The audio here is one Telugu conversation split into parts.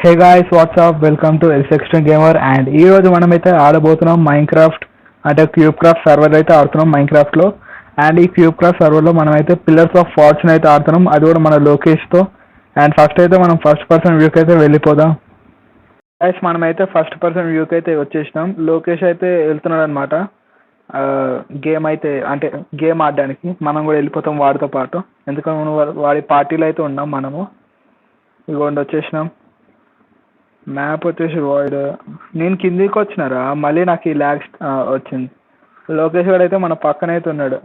Hey guys WhatsApp welcome to extreme gamer and ఈ రోజు మనమైతే ఆడబోతున్నాం మైన్క్రాఫ్ట్ అంటే క్యూబ్ క్రాఫ్ట్ సర్వర్ అయితే ఆడుతున్నాం మైన్క్రాఫ్ట్లో. అండ్ ఈ క్యూబ్ క్రాఫ్ట్ సర్వర్లో మనమైతే పిల్లర్స్ ఆఫ్ ఫార్చ్యూన్ అయితే ఆడుతున్నాం, అది కూడా మన లోకేష్తో. అండ్ ఫస్ట్ అయితే మనం ఫస్ట్ పర్సన్ వ్యూకి అయితే వెళ్ళిపోదాం. గాయ్స్ మనమైతే ఫస్ట్ పర్సన్ వ్యూకి అయితే వచ్చేసినాం. లోకేష్ అయితే వెళ్తున్నాడు అనమాట గేమ్ అయితే అంటే గేమ్ ఆడడానికి. మనం కూడా వెళ్ళిపోతాం వాడితో పాటు, ఎందుకంటే మనం వాడి పార్టీలో అయితే ఉన్నాం మనము. ఇదిగోండి వచ్చేసినాం. మ్యాప్ వచ్చేసి వాయిడ్. నేను కిందికి వచ్చినారా మళ్ళీ నాకు ఈ ల్యాగ్ వచ్చింది. లోకేష్ గారు అయితే మన పక్కన అయితే ఉన్నాడు.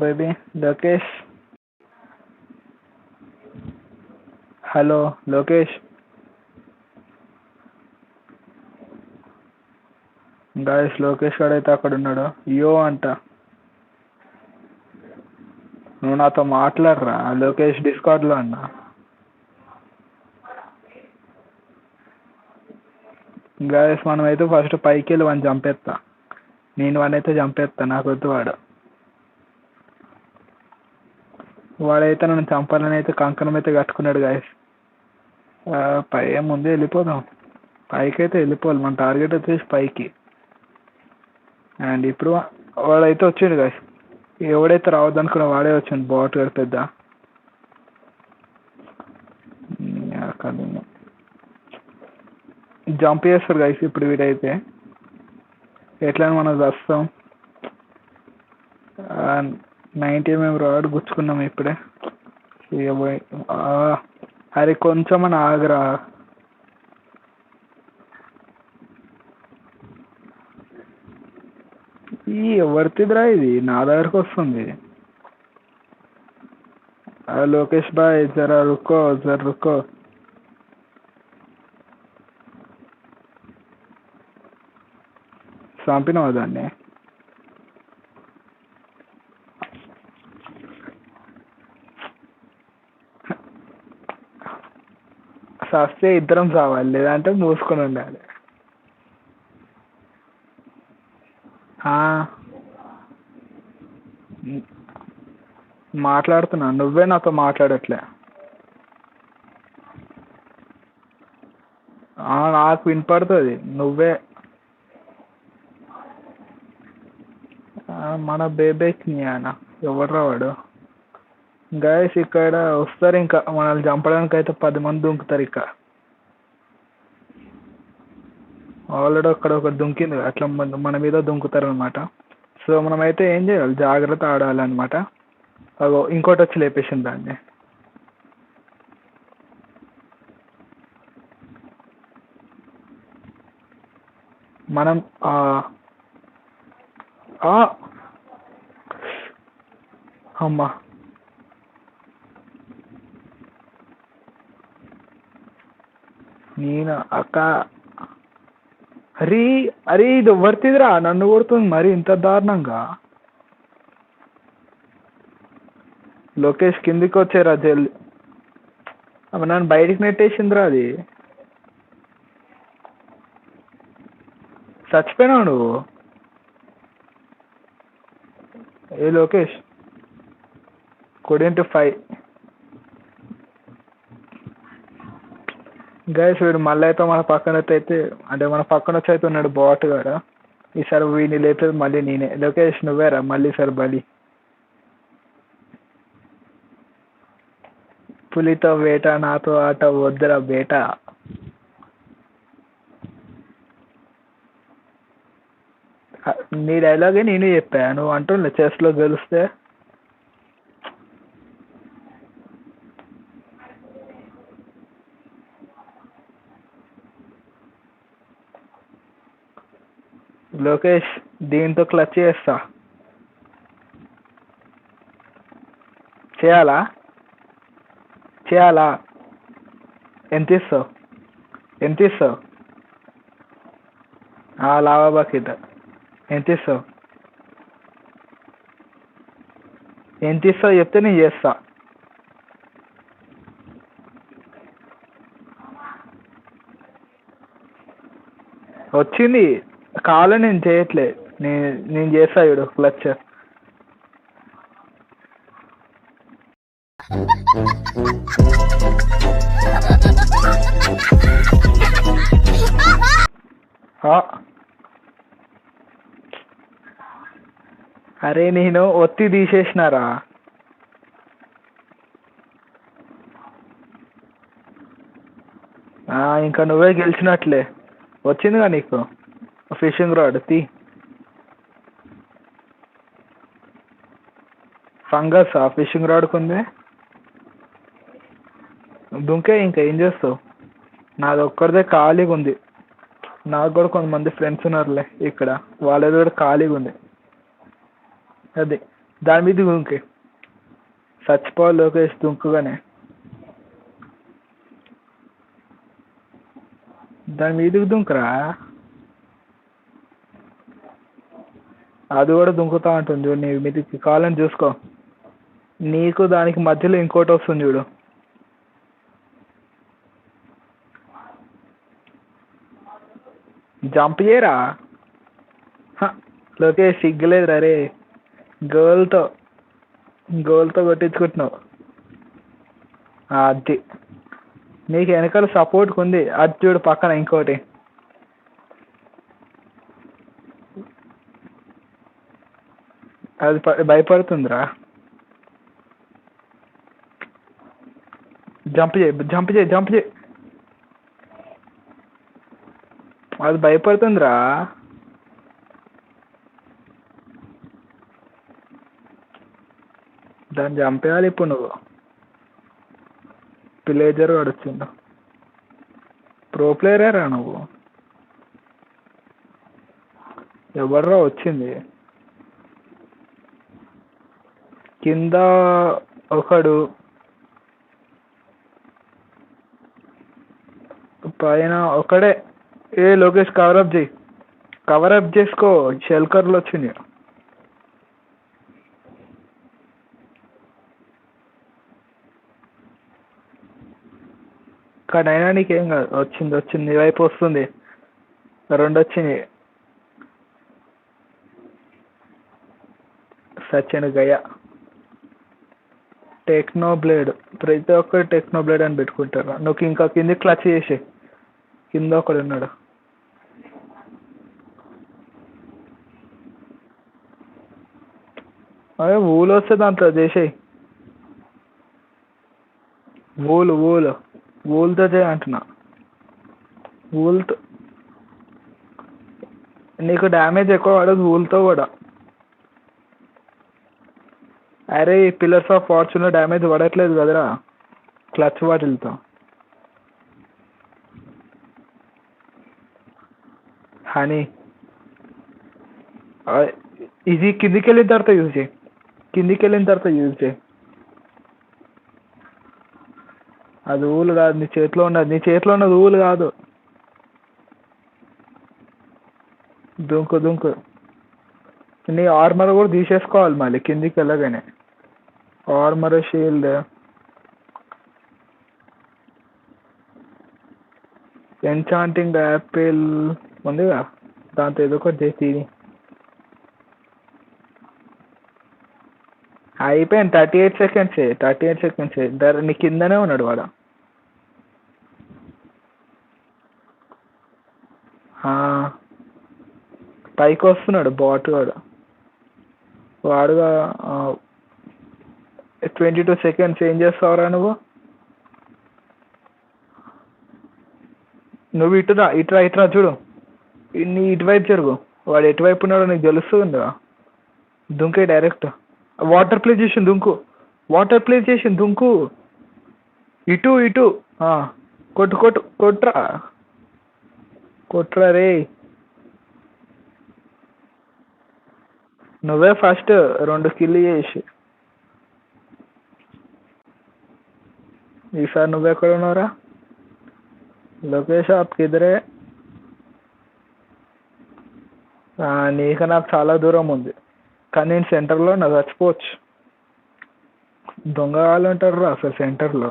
Baby Lokesh, hello Lokesh. Guys Lokesh గారు అయితే అక్కడ ఉన్నాడు. యో అంట. నువ్వు నాతో మాట్లాడరా లోకేష్, డిస్కార్డ్లో అన్నా. గాయస్ మనమైతే ఫస్ట్ పైకి వెళ్ళి వాడిని చంపేస్తా. నేను వాడిని అయితే చంపేస్తా, నాకు వద్దు వాడు. వాడైతే నన్ను చంపాలని అయితే కంకణం అయితే కట్టుకున్నాడు గాయస్. పై ముందే వెళ్ళిపోదాం, పైకి అయితే వెళ్ళిపోవాలి. మన టార్గెట్ వచ్చేసి పైకి. అండ్ ఇప్పుడు వాడైతే వచ్చిండు గాయస్. ఎవడైతే రావద్దు అనుకున్నా వాడే వచ్చిండు, బాట్ గారు పెద్ద. జంప్ చేస్తారు గైస్ ఇప్పుడు వీడైతే. ఎట్లా మనం వస్తాం. 90 రాడ్ గుచ్చుకున్నాం ఇప్పుడే. అరే కొంచెం అని ఆగరా. ఈ ఎవరిదిరా ఇది, నా దగ్గరకు వస్తుంది. లోకేష్ బాయ్ జరా రుకో జర రుకో. చంపినావు దాన్ని. సస్తే ఇద్దరం చావాలి, లేదంటే మూసుకొని ఉండాలి. మాట్లాడుతున్నా, నువ్వే నాతో మాట్లాడట్లే. నాకు వినపడుతుంది, నువ్వే. మన బేబేకి అన్న ఎవరు వాడు. గైస్ ఇక్కడ వస్తారు, ఇంకా మనల్ని చంపడానికి అయితే 10 మంది దుంకుతారు ఇక్కడ. ఆల్రెడీ అక్కడ ఒకటి దుంకింది, అట్లా మన మీద దుంకుతారు అనమాట. సో మనమైతే ఏం చేయాలి, జాగ్రత్త ఆడాలన్నమాట. అగో ఇంకోటి వచ్చి లేపేసింది దాన్ని. మనం అమ్మా నేను అక్క. అరే అరే ఇది ఎవరిదిరా, నన్ను కొడుతుంది మరి ఇంత దారుణంగా. లోకేష్ కిందికి వచ్చారా జల్ది. నన్ను బయటికి నెట్టేసిందిరా అది. చచ్చిపోయినావు నువ్వు. ఏ లోకేష్ couldn't fight. గైస్ వీడు మళ్ళీ అయితే మన పక్కన అయితే అంటే మన పక్కన వచ్చి అయితే ఉన్నాడు బాట్ గారు. ఈసారి వీడిని లేపేది మళ్ళీ నేనే. లోకేష్ నువ్వేరా మళ్ళీ సార్ బలి. పులితో వేట నాతో ఆట వద్దురా బేట. నీ డైలాగే నేనే చెప్పా, నువ్వు అంటుండే చెస్లో గెలిస్తే. లోకేష్ దీంతో క్లచ్ చేస్తా. చేయాలా చేయాలా ఎంత ఇస్తావు, ఎంత ఇస్తావు? లావా బకెట్ ఎంత ఇస్తావు, ఎంత ఇస్తావు చెప్తే నేను చేస్తా. వచ్చింది కావాలని నేను చేయట్లే, నేను చేస్తా చూడు క్లచ్. ఆ, అరే నేను ఒత్తి తీసేసినారా. ఇంకా నువ్వే గెలిచినట్లే. వచ్చిందిగా నీకు ఫిషింగ్ రాడ్ తీ. ఫంగస్ ఆ ఫిషింగ్ రాడ్కు ఉంది. దుంకే ఇంకా ఏం చేస్తావు. నాది ఒక్కరిదే ఖాళీగా ఉంది. నాకు కూడా కొంతమంది ఫ్రెండ్స్ ఉన్నారులే ఇక్కడ, వాళ్ళది కూడా ఖాళీగా ఉంది. అది దాని మీద దుంకి చచ్చిపోవాలి లోకేష్ దుంకుగానే. దాని మీదకి దుంకురా. అది కూడా దుంకుతా ఉంటుంది చూడు నీ మీదకి, కావాలని చూసుకో. నీకు దానికి మధ్యలో ఇంకోటి వస్తుంది చూడు. జంప్ చేయరా. లోకేష్ సిగ్గులేదు రే. గర్ల్తో గర్ల్తో కొట్టించుకుంటున్నావు. అది నీకు వెనకాల సపోర్ట్కి ఉంది. అది చూడు పక్కన ఇంకోటి. అది భయపడుతుందిరా. జంప్ చేయి జంప్ చేయి జంప్ చేయి. అది భయపడుతుందిరా. దాన్ని చంపేయాలి ఇప్పుడు నువ్వు. విలేజర్ గడుచుండు. ప్రో ప్లేయరేరా నువ్వు. ఎవర్రా వచ్చింది కింద ఒకడు, పైన ఒకడే. ఏ లోకేష్ కవరప్ చేయి, కవరప్ చేసుకో. షెల్కర్లు వచ్చింది. కానీ అయినా నీకేం కాదు. వచ్చింది వచ్చింది వైపు వస్తుంది. రెండు వచ్చింది. Sachin Gaya techno blade. ప్రతి ఒక్కరు టెక్నో బ్లేడ్ అని పెట్టుకుంటారు. నువ్వు ఇంకా కింది క్లచ్ చేసి, కింద ఒకడు ఉన్నాడు. అదే ఊలు వస్తే దాంట్లో చేసేయి. ఊలుతో చేయి అంటున్నా. ఊలుతో నీకు డ్యామేజ్ ఎక్కువ పడదు ఊలుతో కూడా. అరే ఈ పిల్లర్స్ ఆఫ్ ఫార్చ్యూన్లో డ్యామేజ్ పడట్లేదు కదరా క్లచ్ వాటిలతో. హనీ ఇది కిందికి వెళ్ళిన తర్వాత యూజ్ చేయి. కిందికి వెళ్ళిన తర్వాత యూజ్ చేయి. అది ఊలు కాదు, నీ చేతిలో ఉన్నది. నీ చేతిలో ఉన్నది ఊలు కాదు. దుంకు దుంకు. నీ ఆర్మర్ కూడా తీసేసుకోవాలి మళ్ళీ కిందికి వెళ్ళగానే. ఆర్మర్, షీల్డ్, ఎన్చాంటింగ్ యాపిల్ ఉందిగా, దాంతో ఏదో ఒకటి చేసి అయిపోయింది. 38 సెకండ్స్. 38 సెకండ్స్. నీ కిందనే ఉన్నాడు వాడు. పైకి వస్తున్నాడు బాట్ వాడు. వాడుగా 22 సెకండ్స్. ఏం చేస్తావురా నువ్వు. నువ్వు ఇటురా ఇటురా ఇటురా చూడు. నీ ఇటువైపు జరుగు. వాడు ఎటువైపు ఉన్నాడో నీకు తెలుస్తుందా. దుంకే డైరెక్ట్. వాటర్ ప్లే చేసి దుంకు. వాటర్ ప్లే చేసి దుంకు. ఇటు ఇటు కొట్టు కొట్టు కొట్రా. కొట్రా రే. నువ్వే ఫస్ట్ 2 కిల్ చేసి. ఈసారి నువ్వెక్కడ ఉన్నావురా. లోకేష్ ఆప్కి ఇద్దరే. నీకు నాకు చాలా దూరం ఉంది. కానీ నేను సెంటర్లో నాకు చచ్చిపోవచ్చు. దొంగ వాళ్ళు ఉంటారు రా అసలు సెంటర్లో.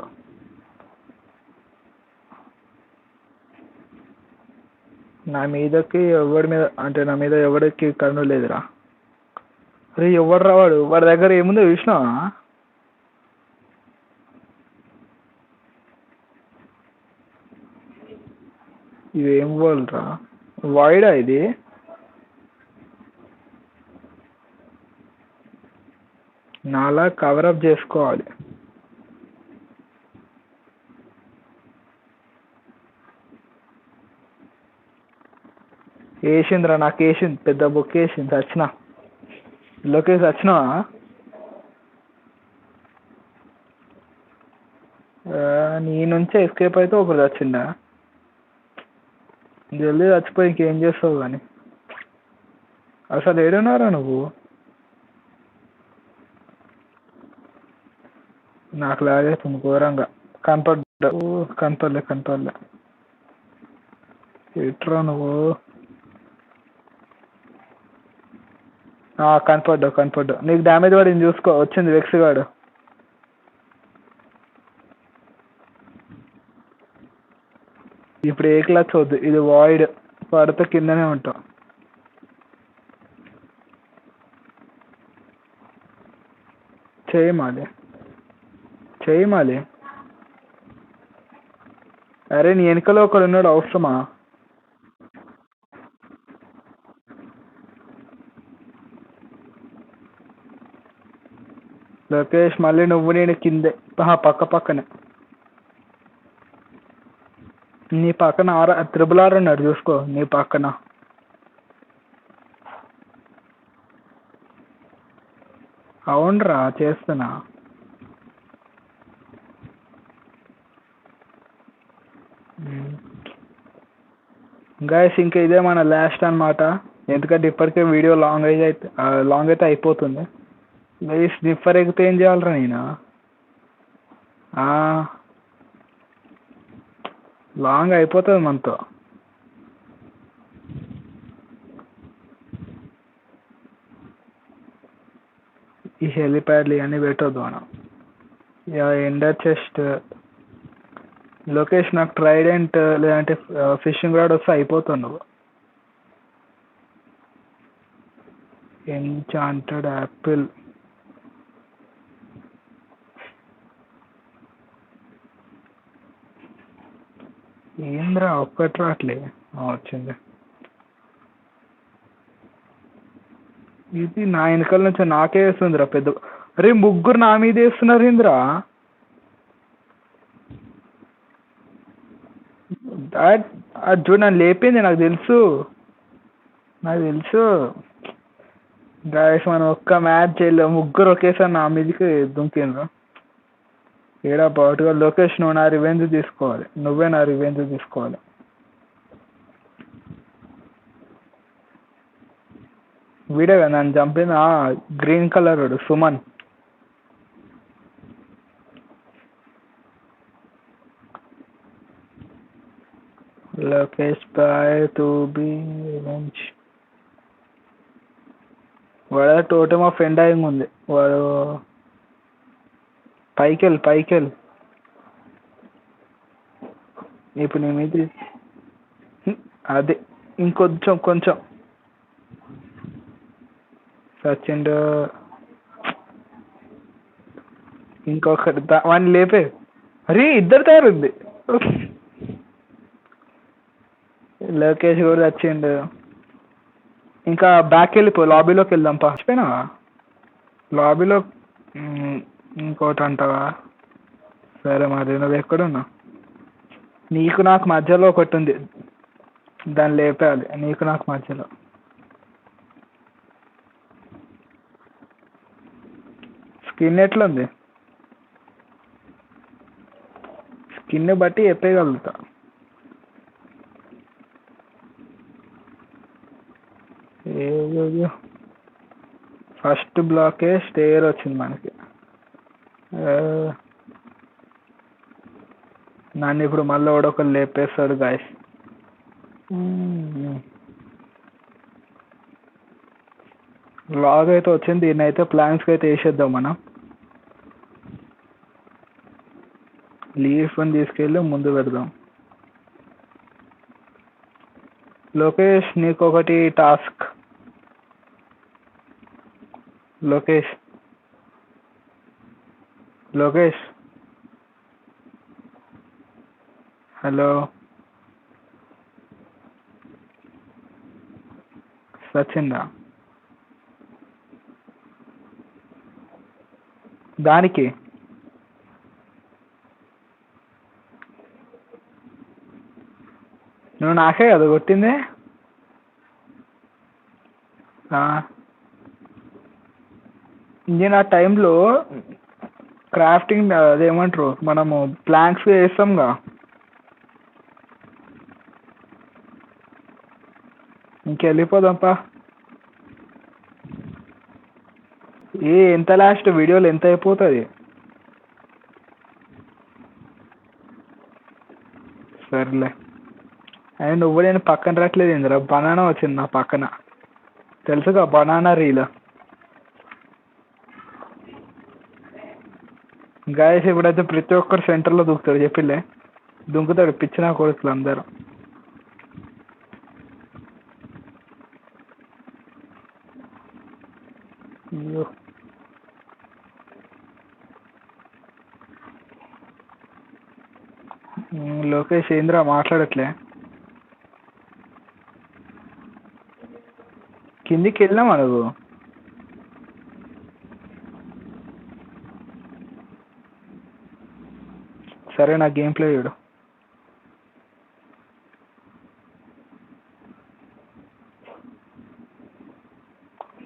నా మీదకి ఎవడి మీద అంటే నా మీద ఎవడికి కన్ను లేదురా. అరే ఎవడు రా వాడు. వాడి దగ్గర ఏముందో చూసినావా. ఇవేం వరల్డ్ రా? వైడా ఇది? నాలా కవరప్ చేసుకోవాలి. వేసిందిరా, నాకు వేసింది, పెద్ద బుక్ వేసింది. వచ్చిన లోకేష్ వచ్చినావా? నీ నుంచే ఎస్కేప్ అయితే ఒకరు వచ్చిందా? జల్దీ చచ్చిపోయి ఇంకేం చేస్తావు కానీ. అసలు ఏడున్నారా నువ్వు? నాకు లాగేస్తుంది ఘోరంగా. కనపడలే. ఎట్రా నువ్వు? కనపడ్డావు. నీకు డ్యామేజ్ పడింది చూసుకో. వచ్చింది వెక్స్ గాడు. ఇప్పుడు ఏ క్లాస్ వద్దు, ఇది వాయిడ్. పడితే కిందనే ఉంటాం. చేయమాలి. అరే నీ వెనకలో ఒకడు ఉన్నాడు, అవసరమా? లోకేష్ మళ్ళీ నువ్వు నేను కిందే. పక్కనే. నీ పక్కన త్రిబుల్ ఆర్ ఉన్నాడు చూసుకో, నీ పక్కన. అవునరా, చేస్తున్నా. గైస్ ఇంకా ఇదే మన లాస్ట్ అనమాట. ఎందుకంటే ఇప్పటికే వీడియో లాంగ్ అయితే అయిపోతుంది. గైస్ స్నిఫర్ ఎక్కితే ఏం చేయాలరా నేను? లాంగ్ అయిపోతుంది మనతో. ఈ హెలిప్యాడ్లు ఇవన్నీ పెట్టొద్దు మనం. Ender chest. లోకేష్ నాకు ట్రైడెంట్ లేదంటే ఫిషింగ్ రాడ్ వస్తే అయిపోతావు నువ్వు. Enchanted Apple. ఏంద్రా ఒక్కటి రావట్లే. వచ్చింది. ఇది నా వెనకాల నుంచి నాకే వేస్తుందిరా పెద్ద. అరే ముగ్గురు నా మీద వేస్తున్నారు ఏంద్రా? అది చూడు, నన్ను లేపింది. నాకు తెలుసు. గాయస్ మనం ఒక్క మ్యాచ్ చేయలేము, ముగ్గురు ఒకేసారి నా మీదకి దుంకిండ్రు. ఏడా బాటుగా. లోకేష్ నువ్వు నా రివెంజ్ తీసుకోవాలి. నువ్వే నా రివెంజ్ తీసుకోవాలి. వీడే కదా నన్ను చంపిన గ్రీన్ కలర్ వాడు, Suman. Lokesh boy to be revenge. వాడు టోటమ్ ఆఫ్ ఎండాయింగ్ ఉంది. వాడు పైకెళ్ళి. ఇప్పుడు నీ మీద అదే ఇంకొంచెం సచిండ్. ఇంకొకటి వాడిని లేపే. అరే ఇద్దరు తయారుంది. లోకేష్ కూడా వచ్చిండు. ఇంకా బ్యాక్ వెళ్ళిపో, లాబీలోకి వెళ్దాం. మర్చిపోయినావా లాబీలో? ఇంకోటి అంటావా? సరే మరి నువ్వు ఎక్కడున్నా? నీకు నాకు మధ్యలో ఒకటి ఉంది, దాన్ని లేపేయాలి. నీకు నాకు మధ్యలో. స్కిన్ ఎట్లుంది? స్కిన్ బట్టి చెప్పగలుగుతా. ఫస్ట్ బ్లాకే స్టేయర్ వచ్చింది మనకి. నన్ను ఇప్పుడు మళ్ళీ ఒకడు లేపేస్తాడు గాయస్. లాగ్ అయితే వచ్చింది. దీన్ని అయితే ప్లాన్స్కి అయితే వేసేద్దాం మనం. లీఫ్ అని తీసుకెళ్ళి ముందు పెడదాం. లోకేష్ నీకు ఒకటి టాస్క్. లోకేష్ హలో. వచ్చిందా దానికి నువ్వు నాకే కదా కొట్టింది నేను ఆ టైంలో క్రాఫ్టింగ్ అదేమంటారు మనము ప్లాంక్స్ వేస్తాంగా ఇంకెళ్ళిపోదాంపా ఎంత లాస్ట్ వీడియోలో ఎంత అయిపోతుంది సర్లే అండ్ నువ్వు నేను పక్కన రావట్లేదు ఇందిరా బనానా వచ్చింది నా పక్కన తెలుసుగా బనానా రీల్ గాయస్ ఇప్పుడైతే ప్రతి ఒక్కరు సెంటర్లో దూకుతాడు చెప్పిలే దుంకుతాడు పిచ్చిన కొడుకులు అందరూ అయ్యో లోకేష్ ఏంద్రా మాట్లాడట్లే కిందికి వెళ్ళినామా నువ్వు సరే నా గేమ్ ప్లే చూడు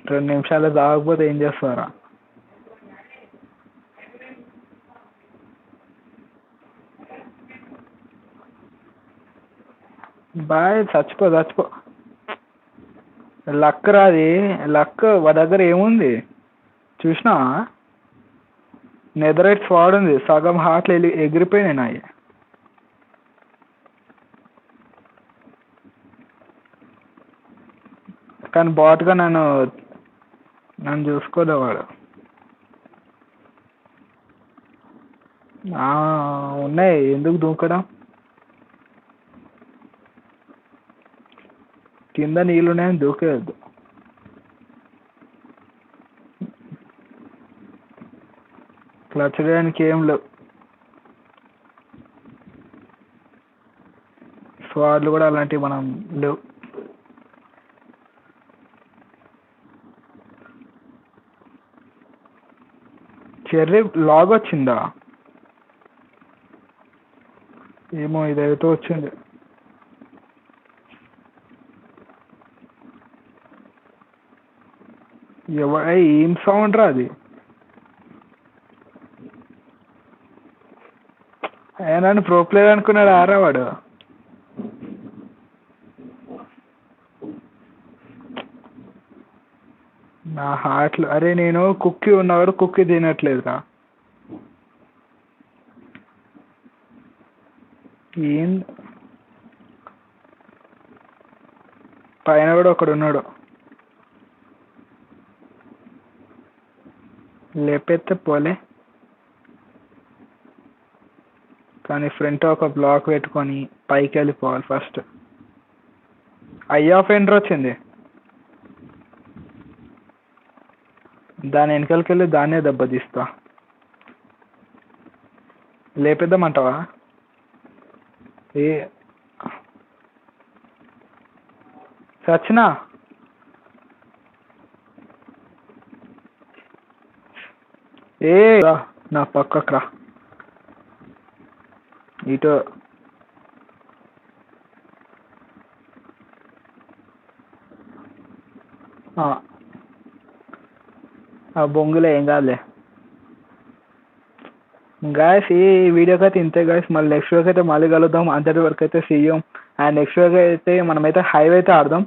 2 నిమిషాలు తాగకపోతే ఏం చేస్తారా బాయ్ చచ్చిపో లక్ రాది లక్ మా దగ్గర ఏముంది చూసినా నెదరైట్ స్వాడ్ ఉంది సగం హార్ట్లు ఎగిరిపోయినాయి నాయి కానీ బాట్గా నన్ను చూసుకోలేవాడు ఉన్నాయి ఎందుకు దూకడం కింద నీళ్ళు ఉన్నాయని దూకేయద్దు క్లచ్ చేయడానికి ఏం లేవు స్వాడ్లు కూడా అలాంటివి మనం లేవు చెర్రీ లాగ్ వచ్చిందా ఏమో ఇదైతే వచ్చింది ఏం సౌండ్ రా అది నన్ను ప్రో ప్లేయర్ అనుకున్నాడు ఆరావాడు నా హార్ట్లో అరే నేను కుక్కీ ఉన్నవాడు కుక్కీ తినట్లేదురా ఏం పైన కూడా ఒకడు ఉన్నాడు లేపెత్తే పోలే కానీ ఫ్రంట్ ఒక బ్లాక్ పెట్టుకొని పైకి వెళ్ళిపోవాలి ఫస్ట్ ఐ ఆఫ్ ఎంటర్ వచ్చింది దాని వెనకాలకి వెళ్ళి దాన్నే దెబ్బతీస్తా లేపేద్దామంటావా ఏ సచ్చినా ఏ రా నా పక్కకు రా ఇటు ఆ బొంగులో ఏం కాదులే గాయస్ ఈ వీడియోకి అయితే ఇంతే గాయస్ మళ్ళీ నెక్స్ట్ వీక్ అయితే మళ్ళీ కలుద్దాం అంతటి వరకు అయితే సీఎం అండ్ నెక్స్ట్ వీక్ అయితే మనమైతే హైవ్ అయితే ఆడదాం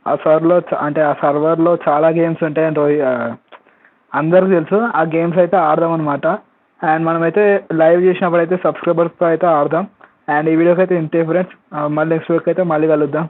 ఆ సర్వర్లో అంటే ఆ సర్వర్లో చాలా గేమ్స్ ఉంటాయని అందరికి తెలుసు ఆ గేమ్స్ అయితే ఆడదాం అనమాట అండ్ మనమైతే లైవ్ చేసినప్పుడు అయితే సబ్స్క్రైబర్స్తో అయితే ఆడదాం అండ్ ఈ వీడియోకి అయితే ఇంతే ఫ్రెండ్స్ మళ్ళీ నెక్స్ట్ వీక్ అయితే మళ్ళీ కలుద్దాం